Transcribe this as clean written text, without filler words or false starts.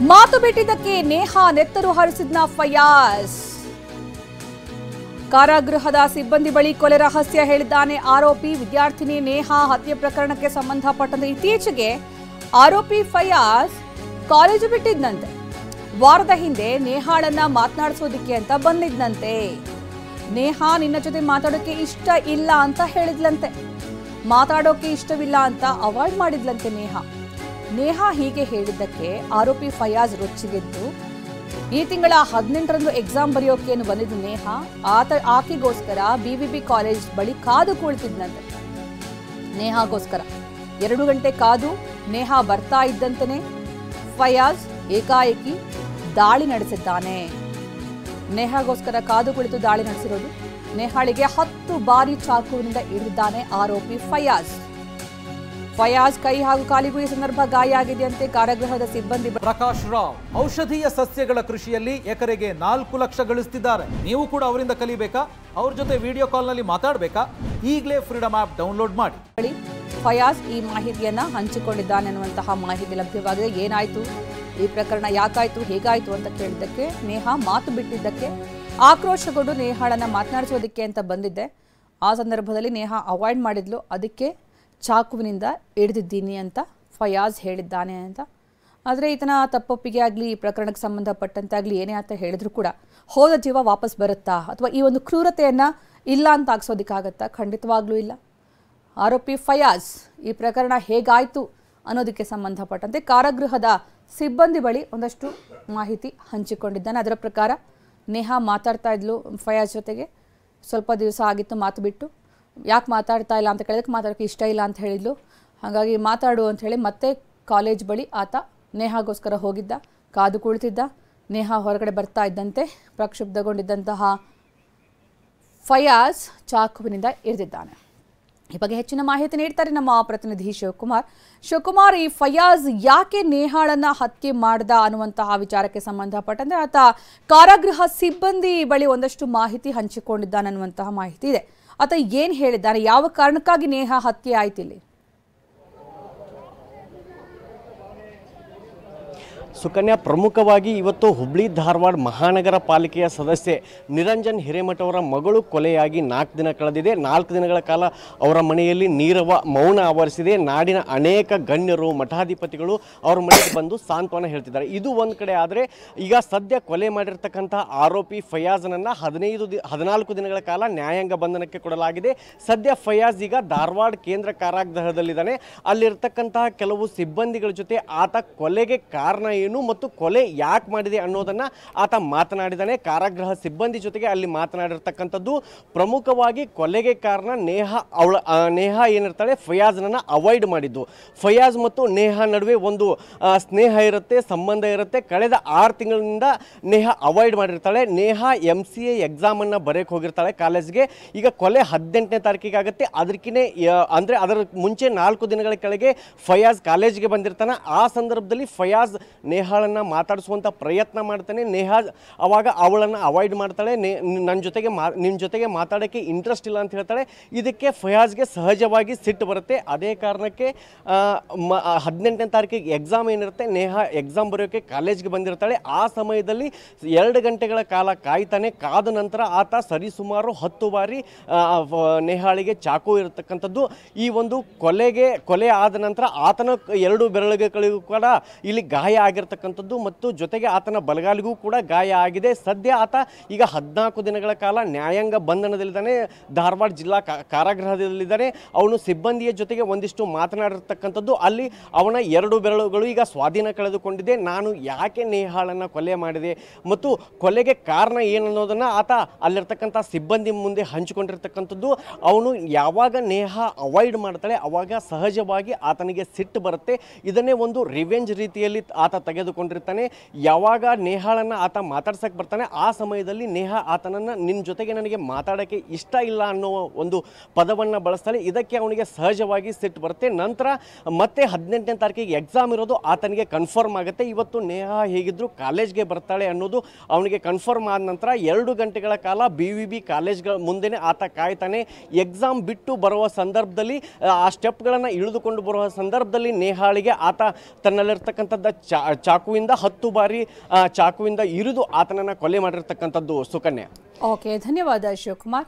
ಮಾತು ಬಿಟ್ಟಿದ್ದಕ್ಕೆ ನೇಹಾ ನೆತ್ತರು ಹರಿಸಿದ್ನ ಫಯಾಜ್. ಕಾರಾಗೃಹದ ಸಿಬ್ಬಂದಿ ಬಳಿ ಕೊಲೆ ರಹಸ್ಯ ಹೇಳಿದ್ದಾನೆ ಆರೋಪಿ. ವಿದ್ಯಾರ್ಥಿನಿ ನೇಹಾ ಹತ್ಯೆ ಪ್ರಕರಣಕ್ಕೆ ಸಂಬಂಧಪಟ್ಟಂತೆ ಇತ್ತೀಚೆಗೆ ಆರೋಪಿ ಫಯಾಜ್ ಕಾಲೇಜು ಬಿಟ್ಟಿದ್ದಂತೆ. ವಾರದ ಹಿಂದೆ ನೇಹಾಳನ್ನ ಮಾತನಾಡಿಸೋದಿಕ್ಕೆ ಅಂತ ಬಂದಿದ್ದಂತೆ. ನೇಹಾ ನಿನ್ನ ಜೊತೆ ಮಾತಾಡೋಕೆ ಇಷ್ಟ ಇಲ್ಲ ಅಂತ ಹೇಳಿದ್ಲಂತೆ. ಮಾತಾಡೋಕೆ ಇಷ್ಟವಿಲ್ಲ ಅಂತ ಅವಾಯ್ಡ್ ಮಾಡಿದ್ಲಂತೆ ನೇಹಾ ಹೀಗೆ ಹೇಳಿದ್ದಕ್ಕೆ ಆರೋಪಿ ಫಯಾಜ್ ರೊಚ್ಚಿಗೆದ್ದು ಈ ತಿಂಗಳ 18ರಂದು ಎಕ್ಸಾಮ್ ಬರೆಯೋಕೆ ಬಂದಿದ್ದ ನೇಹಾ ಆಕೆಗೋಸ್ಕರ ಬಿವಿಬಿ ಕಾಲೇಜ್ ಬಳಿ ಕಾದು ಕುಳಿತಿದ್ದಂತೆ. ನೇಹಾಗೋಸ್ಕರ 2 ಗಂಟೆ ಕಾದು ನೇಹಾ ಬರ್ತಾ ಇದ್ದಂತೆಯೇ ಫಯಾಜ್ ಏಕಾಏಕಿ ದಾಳಿ ನಡೆಸಿದ್ದಾನೆ. ನೇಹಾಗೋಸ್ಕರ ಕಾದು ಕುಳಿತು ದಾಳಿ ನಡೆಸಿರೋದು. ನೇಹಾಳಿಗೆ 10 ಬಾರಿ ಚಾಕುವಿನಿಂದ ಇರಿದಿದ್ದಾನೆ ಆರೋಪಿ ಫಯಾಜ್. ಕೈ ಹಾಗೂ ಕಾಲಿಗೂ ಈ ಸಂದರ್ಭ ಗಾಯ ಆಗಿದೆಯಂತೆ. ಕಾರಾಗೃಹದ ಸಿಬ್ಬಂದಿ ಪ್ರಕಾಶ್ ರಾವ್ ಔಷಧೀಯ ಸಸ್ಯಗಳ ಕೃಷಿಯಲ್ಲಿ ಎಕರೆಗೆ 4 ಲಕ್ಷ ಗಳಿಸುತ್ತಿದ್ದಾರೆ. ನೀವು ಕೂಡ ಅವರಿಂದ ಕಲಿಬೇಕಾ? ಅವ್ರ ಜೊತೆ ವಿಡಿಯೋ ಕಾಲ್ನಲ್ಲಿ ಮಾತಾಡಬೇಕಾ? ಈಗಲೇ ಫ್ರೀಡಮ್ ಆಪ್ ಡೌನ್ಲೋಡ್ ಮಾಡಿ. ಫಯಾಜ್ ಈ ಮಾಹಿತಿಯನ್ನ ಹಂಚಿಕೊಂಡಿದ್ದಾನೆ ಅನ್ನುವಂತಹ ಮಾಹಿತಿ ಲಭ್ಯವಾಗಿದೆ. ಏನಾಯ್ತು, ಈ ಪ್ರಕರಣ ಯಾಕಾಯ್ತು, ಹೇಗಾಯ್ತು ಅಂತ ಕೇಳಿದ್ದಕ್ಕೆ ನೇಹಾ ಮಾತು ಬಿಟ್ಟಿದ್ದಕ್ಕೆ ಆಕ್ರೋಶಗೊಂಡು ನೇಹಾಳನ್ನ ಮಾತನಾಡಿಸೋದಕ್ಕೆ ಅಂತ ಬಂದಿದ್ದೆ. ಆ ಸಂದರ್ಭದಲ್ಲಿ ನೇಹಾ ಅವಾಯ್ಡ್ ಮಾಡಿದ್ಲು. ಅದಕ್ಕೆ ಚಾಕುವಿನಿಂದ ಹಿಡಿದಿದ್ದೀನಿ ಅಂತ ಫಯಾಜ್ ಹೇಳಿದ್ದಾನೆ ಅಂತ. ಆದರೆ ಈತನ ತಪ್ಪೊಪ್ಪಿಗೆ ಆಗಲಿ, ಈ ಪ್ರಕರಣಕ್ಕೆ ಸಂಬಂಧಪಟ್ಟಂತೆ ಆಗಲಿ ಏನೇ ಅಂತ ಹೇಳಿದ್ರು ಕೂಡ ಹೋದ ಜೀವ ವಾಪಸ್ ಬರುತ್ತಾ ಅಥವಾ ಈ ಒಂದು ಕ್ರೂರತೆಯನ್ನು ಇಲ್ಲ ಅಂತ ಹಾಕ್ಸೋದಕ್ಕಾಗತ್ತಾ? ಖಂಡಿತವಾಗ್ಲೂ ಇಲ್ಲ. ಆರೋಪಿ ಫಯಾಜ್ ಈ ಪ್ರಕರಣ ಹೇಗಾಯಿತು ಅನ್ನೋದಕ್ಕೆ ಸಂಬಂಧಪಟ್ಟಂತೆ ಕಾರಾಗೃಹದ ಸಿಬ್ಬಂದಿ ಬಳಿ ಒಂದಷ್ಟು ಮಾಹಿತಿ ಹಂಚಿಕೊಂಡಿದ್ದಾನೆ. ಅದರ ಪ್ರಕಾರ ನೇಹಾ ಮಾತಾಡ್ತಾ ಇದ್ಲು ಫಯಾಜ್ ಜೊತೆಗೆ. ಸ್ವಲ್ಪ ದಿವಸ ಆಗಿತ್ತು ಮಾತು ಬಿಟ್ಟು. ಯಾಕೆ ಮಾತಾಡ್ತಾ ಇಲ್ಲ ಅಂತ ಕೇಳಿದಕ್ಕೆ ಮಾತಾಡೋಕ್ಕೆ ಇಷ್ಟ ಇಲ್ಲ ಅಂತ ಹೇಳಿದ್ಲು. ಹಾಗಾಗಿ ಮಾತಾಡು ಅಂತ ಹೇಳಿ ಮತ್ತೆ ಕಾಲೇಜ್ ಬಳಿ ಆತ ನೇಹಾಗೋಸ್ಕರ ಹೋಗಿದ್ದ, ಕಾದು ಕುಳಿತಿದ್ದ. ನೇಹಾ ಹೊರಗಡೆ ಬರ್ತಾ ಇದ್ದಂತೆ ಪ್ರಕ್ಷುಬ್ಧಗೊಂಡಿದ್ದಂತಹ ಫಯಾಜ್ ಚಾಕುವಿನಿಂದ ಇರಿದಿದ್ದಾನೆ. ಈ ಬಗ್ಗೆ ಹೆಚ್ಚಿನ ಮಾಹಿತಿ ನೀಡ್ತಾರೆ ನಮ್ಮ ಪ್ರತಿನಿಧಿ ಶಿವಕುಮಾರ್. ಈ ಫಯಾಜ್ ಯಾಕೆ ನೇಹಾಳನ್ನ ಹತ್ಯೆ ಮಾಡ್ದ ಅನ್ನುವಂತಹ ವಿಚಾರಕ್ಕೆ ಸಂಬಂಧಪಟ್ಟಂತೆ ಆತ ಕಾರಾಗೃಹ ಸಿಬ್ಬಂದಿ ಬಳಿ ಒಂದಷ್ಟು ಮಾಹಿತಿ ಹಂಚಿಕೊಂಡಿದ್ದಾನೆ ಅನ್ನುವಂತಹ ಮಾಹಿತಿ ಇದೆ. ಆತ ಏನು ಹೇಳಿದ್ದಾನೆ, ಯಾವ ಕಾರಣಕ್ಕಾಗಿ ನೇಹಾ ಹತ್ಯೆ ಆಯ್ತಿಲ್ಲಿ? ಸುಕನ್ಯಾ, ಪ್ರಮುಖವಾಗಿ ಇವತ್ತು ಹುಬ್ಳಿ ಧಾರವಾಡ ಮಹಾನಗರ ಪಾಲಿಕೆಯ ಸದಸ್ಯೆ ನಿರಂಜನ್ ಹಿರೇಮಠ ಅವರ ಮಗಳು ಕೊಲೆಯಾಗಿ 4 ದಿನ ಕಳೆದಿದೆ. 4 ದಿನಗಳ ಕಾಲ ಅವರ ಮನೆಯಲ್ಲಿ ನೀರವ ಮೌನ ಆವರಿಸಿದೆ. ನಾಡಿನ ಅನೇಕ ಗಣ್ಯರು, ಮಠಾಧಿಪತಿಗಳು ಅವರ ಮನೆಗೆ ಬಂದು ಸಾಂತ್ವನ ಹೇಳ್ತಿದ್ದಾರೆ. ಇದು ಒಂದು ಕಡೆ ಆದರೆ, ಈಗ ಸದ್ಯ ಕೊಲೆ ಮಾಡಿರ್ತಕ್ಕಂಥ ಆರೋಪಿ ಫಯಾಜ್ನನ್ನು 14 ದಿನಗಳ ಕಾಲ ನ್ಯಾಯಾಂಗ ಬಂಧನಕ್ಕೆ ಕೊಡಲಾಗಿದೆ. ಸದ್ಯ ಫಯಾಜ್ ಈಗ ಧಾರವಾಡ ಕೇಂದ್ರ ಕಾರಾಗೃಹದಲ್ಲಿದ್ದಾನೆ. ಅಲ್ಲಿರ್ತಕ್ಕಂತಹ ಕೆಲವು ಸಿಬ್ಬಂದಿಗಳ ಜೊತೆ ಆತ ಕೊಲೆಗೆ ಕಾರಣ ಮತ್ತು ಕೊಲೆ ಯಾಕೆ ಮಾಡಿದೆ ಅನ್ನೋದನ್ನ ಆತ ಮಾತನಾಡಿದ್ದಾನೆ. ಕಾರಾಗೃಹ ಸಿಬ್ಬಂದಿ ಜೊತೆಗೆ ಅಲ್ಲಿ ಮಾತನಾಡಿರ್ತಕ್ಕಂಥದ್ದು ಪ್ರಮುಖವಾಗಿ ಕೊಲೆಗೆ ಕಾರಣ ನೇಹಾ ಏನಿರ್ತಾಳೆ ಫಯಾಜ್ನನ್ನ ಅವಾಯ್ಡ್ ಮಾಡಿದ್ದು. ಫಯಾಜ್ ಮತ್ತು ನೇಹಾ ನಡುವೆ ಒಂದು ಸ್ನೇಹ ಇರುತ್ತೆ, ಸಂಬಂಧ ಇರುತ್ತೆ. ಕಳೆದ 6 ತಿಂಗಳಿನಿಂದ ನೇಹಾ ಅವಾಯ್ಡ್ ಮಾಡಿರ್ತಾಳೆ. ನೇಹಾ MCA ಎಕ್ಸಾಮ್ ಅನ್ನ ಬರೆಯಕ್ಕೆ ಹೋಗಿರ್ತಾಳೆ ಕಾಲೇಜ್ಗೆ. ಈಗ ಕೊಲೆ 18ನೇ ತಾರೀಕಿಗೆ ಆಗುತ್ತೆ. ಅಂದ್ರೆ ಅದರ ಮುಂಚೆ 4 ದಿನಗಳ ಕೆಳಗೆ ಫಯಾಜ್ ಕಾಲೇಜ್ಗೆ ಬಂದಿರ್ತಾನೆ. ಆ ಸಂದರ್ಭದಲ್ಲಿ ಫಯಾಜ್ ನೇಹಾಳನ್ನ ಮಾತಾಡಿಸುವಂಥ ಪ್ರಯತ್ನ ಮಾಡ್ತಾನೆ. ನೇಹಾ ಅವಾಗ ಅವಳನ್ನು ಅವಾಯ್ಡ್ ಮಾಡ್ತಾಳೆ. ನಿನ್ನ ಜೊತೆಗೆ ಮಾತಾಡೋಕ್ಕೆ ಇಂಟ್ರೆಸ್ಟ್ ಇಲ್ಲ ಅಂತ ಹೇಳ್ತಾಳೆ. ಇದಕ್ಕೆ ಫಯಾಜ್ಗೆ ಸಹಜವಾಗಿ ಸಿಟ್ಟು ಬರುತ್ತೆ. ಅದೇ ಕಾರಣಕ್ಕೆ 18ನೇ ತಾರೀಕಿಗೆ ಎಕ್ಸಾಮ್ ಏನಿರುತ್ತೆ, ನೇಹಾ ಎಕ್ಸಾಮ್ ಬರೆಯೋಕ್ಕೆ ಕಾಲೇಜ್ಗೆ ಬಂದಿರ್ತಾಳೆ. ಆ ಸಮಯದಲ್ಲಿ 2 ಗಂಟೆಗಳ ಕಾಲ ಕಾಯ್ತಾನೆ. ಕಾದ ನಂತರ ಆತ ಸರಿಸುಮಾರು 10 ಬಾರಿ ನೇಹಾಳಿಗೆ ಚಾಕು ಇರತಕ್ಕಂಥದ್ದು. ಈ ಒಂದು ಕೊಲೆ ಆದ ನಂತರ ಆತನ 2 ಬೆರಳುಗಳಿಗೂ ಕೂಡ ಇಲ್ಲಿ ಗಾಯ ಆಗಿರ್ತಕ್ಕಂಥದ್ದು ಮತ್ತು ಜೊತೆಗೆ ಆತನ ಬಲಗಾಲಿಗೂ ಕೂಡ ಗಾಯ ಆಗಿದೆ. ಸದ್ಯ ಆತ ಈಗ 14 ದಿನಗಳ ಕಾಲ ನ್ಯಾಯಾಂಗ ಬಂಧನದಲ್ಲಿದ್ದಾನೆ. ಧಾರವಾಡ ಜಿಲ್ಲಾ ಕಾರಾಗೃಹದಲ್ಲಿದ್ದಾನೆ. ಅವನು ಸಿಬ್ಬಂದಿಯ ಜೊತೆಗೆ ಒಂದಿಷ್ಟು ಮಾತನಾಡಿರ್ತಕ್ಕಂಥದ್ದು. ಅಲ್ಲಿ ಅವನ 2 ಬೆರಳುಗಳು ಈಗ ಸ್ವಾಧೀನ ಕಳೆದುಕೊಂಡಿದೆ. ನಾನು ಯಾಕೆ ನೇಹಾಳನ್ನು ಕೊಲೆ ಮಾಡಿದೆ ಮತ್ತು ಕೊಲೆಗೆ ಕಾರಣ ಏನನ್ನೋದನ್ನು ಆತ ಅಲ್ಲಿರ್ತಕ್ಕಂಥ ಸಿಬ್ಬಂದಿ ಮುಂದೆ ಹಂಚಿಕೊಂಡಿರ್ತಕ್ಕಂಥದ್ದು. ಅವನು ಯಾವಾಗ ನೇಹಾ ಅವಾಯ್ಡ್ ಮಾಡ್ತಾಳೆ ಅವಾಗ ಸಹಜವಾಗಿ ಆತನಿಗೆ ಸಿಟ್ಟು ಬರುತ್ತೆ. ಇದನ್ನೇ ಒಂದು ರಿವೆಂಜ್ ರೀತಿಯಲ್ಲಿ ಆತ ತೆಗೆದುಕೊಂಡಿರ್ತಾನೆ. ಯಾವಾಗ ನೇಹಾಳನ್ನು ಆತ ಮಾತಾಡ್ಸಕ್ಕೆ ಬರ್ತಾನೆ ಆ ಸಮಯದಲ್ಲಿ ನೇಹಾ ಆತನನ್ನು ನಿನ್ನ ಜೊತೆಗೆ ನನಗೆ ಮಾತಾಡೋಕ್ಕೆ ಇಷ್ಟ ಇಲ್ಲ ಅನ್ನೋ ಒಂದು ಪದವನ್ನು ಬಳಸ್ತಾಳೆ. ಇದಕ್ಕೆ ಅವನಿಗೆ ಸಹಜವಾಗಿ ಸಿಟ್ಟು ಬರುತ್ತೆ. ನಂತರ ಮತ್ತೆ 18ನೇ ತಾರೀಕಿಗೆ ಎಕ್ಸಾಮ್ ಇರೋದು ಆತನಿಗೆ ಕನ್ಫರ್ಮ್ ಆಗುತ್ತೆ. ಇವತ್ತು ನೇಹಾ ಹೇಗಿದ್ರು ಕಾಲೇಜ್ಗೆ ಬರ್ತಾಳೆ ಅನ್ನೋದು ಅವನಿಗೆ ಕನ್ಫರ್ಮ್ ಆದ ನಂತರ 2 ಗಂಟೆಗಳ ಕಾಲ BVB ಕಾಲೇಜ್ಗಳ ಮುಂದೆನೇ ಆತ ಕಾಯ್ತಾನೆ. ಎಕ್ಸಾಮ್ ಬಿಟ್ಟು ಬರುವ ಸಂದರ್ಭದಲ್ಲಿ ಆ ಸ್ಟೆಪ್ಗಳನ್ನು ಇಳಿದುಕೊಂಡು ಬರುವ ಸಂದರ್ಭದಲ್ಲಿ ನೇಹಾಳಿಗೆ ಆತ ತನ್ನಲ್ಲಿರ್ತಕ್ಕಂಥದ್ದು ಚಾಕುವಿಂದ 10 ಬಾರಿ ಚಾಕುವಿಂದ ಇರಿದು ಆತನನ್ನು ಕೊಲೆ ಮಾಡಿರ್ತಕ್ಕಂಥದ್ದು ಸುಕನ್ಯಾ. ಓಕೆ, ಧನ್ಯವಾದ ಶಿವಕುಮಾರ್.